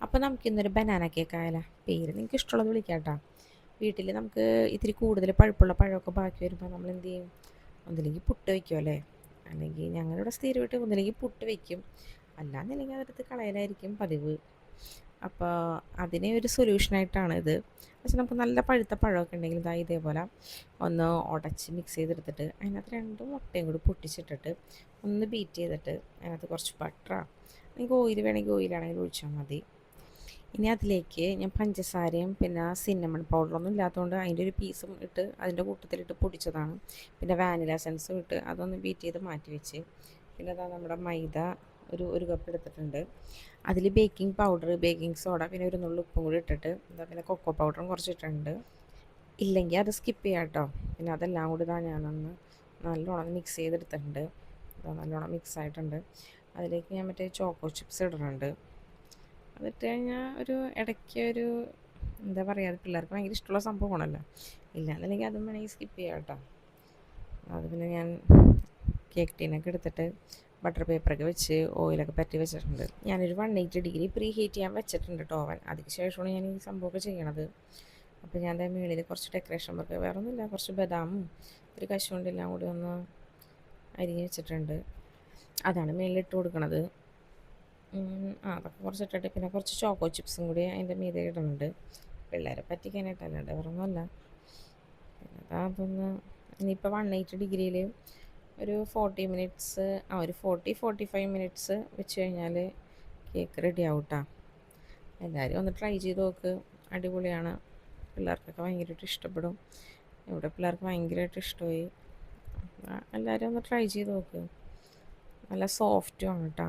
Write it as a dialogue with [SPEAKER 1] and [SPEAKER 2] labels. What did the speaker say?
[SPEAKER 1] അപ്പോൾ നമുക്കിന്നൊരു banana cake ആയാലോ? പേര് നിങ്ങൾക്ക് ഇഷ്ടമുള്ളത് വിളിക്കാം കേട്ടോ. വീട്ടിൽ നമുക്ക് ഇത്തിരി കൂടുതൽ പഴുപ്പുള്ള പഴമൊക്കെ ബാക്കി വരുമ്പോൾ നമ്മൾ എന്ത് ചെയ്യും? ഒന്നില്ലെങ്കിൽ പുട്ട് വയ്ക്കും അല്ലേ, അല്ലെങ്കിൽ ഞങ്ങളിവിടെ സ്ഥിരമായിട്ട് ഒന്നില്ലെങ്കിൽ പുട്ട് വയ്ക്കും, അല്ലാന്നില്ലെങ്കിൽ അതെടുത്ത് കളയലായിരിക്കും പതിവ്. അപ്പോൾ അതിനെ ഒരു സൊല്യൂഷനായിട്ടാണ് ഇത്. പക്ഷെ നമുക്ക് നല്ല പഴുത്ത പഴമൊക്കെ ഉണ്ടെങ്കിൽ ഇതാ ഇതേപോലെ ഒന്ന് ഉടച്ച് മിക്സ് ചെയ്തെടുത്തിട്ട് അതിനകത്ത് 2 മുട്ടയും കൂടി പൊട്ടിച്ചിട്ടിട്ട് ഒന്ന് ബീറ്റ് ചെയ്തിട്ട് അതിനകത്ത് കുറച്ച് ബട്ടറാ, നിങ്ങൾക്ക് ഓയിൽ വേണമെങ്കിൽ ഓയിലാണെങ്കിൽ ഒഴിച്ചാൽ മതി. ഇനി അതിലേക്ക് ഞാൻ പഞ്ചസാരയും പിന്നെ സിന്നമൺ പൗഡറൊന്നും ഇല്ലാത്തതുകൊണ്ട് അതിൻ്റെ ഒരു പീസും ഇട്ട് അതിൻ്റെ കൂട്ടത്തിലിട്ട് പൊടിച്ചതാണ്. പിന്നെ വാനില എസൻസും ഇട്ട് അതൊന്ന് ബീറ്റ് ചെയ്ത് മാറ്റി വെച്ച്, പിന്നെ അതാ നമ്മുടെ മൈദ ഒരു കപ്പ് എടുത്തിട്ടുണ്ട്. അതിൽ ബേക്കിംഗ് പൗഡർ, ബേക്കിംഗ് സോഡ, പിന്നെ ഒരു നുള്ളു ഉപ്പും കൂടി ഇട്ടിട്ട് എന്താ പിന്നെ കൊക്കോ പൗഡറും കുറച്ച് ഇട്ടിട്ടുണ്ട്. ഇല്ലെങ്കിൽ അത് സ്കിപ്പ് ചെയ്യാം കേട്ടോ. പിന്നെ അതെല്ലാം കൂടി ഇതാ ഞാനൊന്ന് നല്ലോണം മിക്സ് ചെയ്തെടുത്തിട്ടുണ്ട്. നല്ലോണം മിക്സ് ആയിട്ടുണ്ട്. അതിലേക്ക് ഞാൻ മറ്റേ ചോക്കോ ചിപ്സ് ഇടുന്നുണ്ട്. അതിട്ട് കഴിഞ്ഞാൽ ഒരു ഇടയ്ക്ക് ഒരു എന്താ പറയുക, അത് പിള്ളേർക്ക് ഭയങ്കര ഇഷ്ടമുള്ള സംഭവമാണല്ലോ. ഇല്ലാന്നുണ്ടെങ്കിൽ അതും വേണമെങ്കിൽ സ്കിപ്പ് ചെയ്യാം കേട്ടോ. അത് പിന്നെ ഞാൻ കേക്ക് ടീനൊക്കെ എടുത്തിട്ട് ബട്ടർ പേപ്പറൊക്കെ വെച്ച് ഓയിലൊക്കെ പറ്റി വെച്ചിട്ടുണ്ട്. ഞാനൊരു 180 പ്രീ ഹീറ്റ് ചെയ്യാൻ വെച്ചിട്ടുണ്ട് കേട്ടോ ഓവൻ. അതിന് ശേഷമാണ് ഞാൻ ഈ സംഭവമൊക്കെ ചെയ്യണത്. അപ്പോൾ ഞാൻ അതിൻ്റെ മുകളിൽ കുറച്ച് ഡെക്കറേഷൻ വർക്ക്, വേറെ ഒന്നുമില്ല, കുറച്ച് ബദാമും ഒരു കശുവണ്ടെല്ലാം കൂടി ഒന്ന് അരിഞ്ഞ് വെച്ചിട്ടുണ്ട്. അതാണ് മുകളിലിട്ട് കൊടുക്കണത്. അതൊക്കെ കുറച്ചിട്ടിട്ട് പിന്നെ കുറച്ച് ചോക്കോ ചിപ്സും കൂടി അതിൻ്റെ മീതെ ഇടുന്നുണ്ട്, പിള്ളേരെ പറ്റിക്കാനായിട്ടല്ലാണ്ട് വേറെ ഒന്നുമല്ല. പിന്നെ അതൊന്ന് ഇനിയിപ്പോൾ 180 ഒരു 40 മിനിറ്റ്സ്, ഒരു 45 മിനിറ്റ്സ് വെച്ച് കഴിഞ്ഞാൽ കേക്ക് റെഡി ആവും കേട്ടോ. എല്ലാവരും ഒന്ന് ട്രൈ ചെയ്ത് നോക്ക്, അടിപൊളിയാണ്. പിള്ളേർക്കൊക്കെ ഭയങ്കരമായിട്ട് ഇഷ്ടപ്പെടും. ഇവിടെ പിള്ളേർക്ക് ഭയങ്കരമായിട്ട് ഇഷ്ടമായി. എല്ലാവരും ഒന്ന് ട്രൈ ചെയ്ത് നോക്ക്. നല്ല സോഫ്റ്റും ആണ് കേട്ടോ.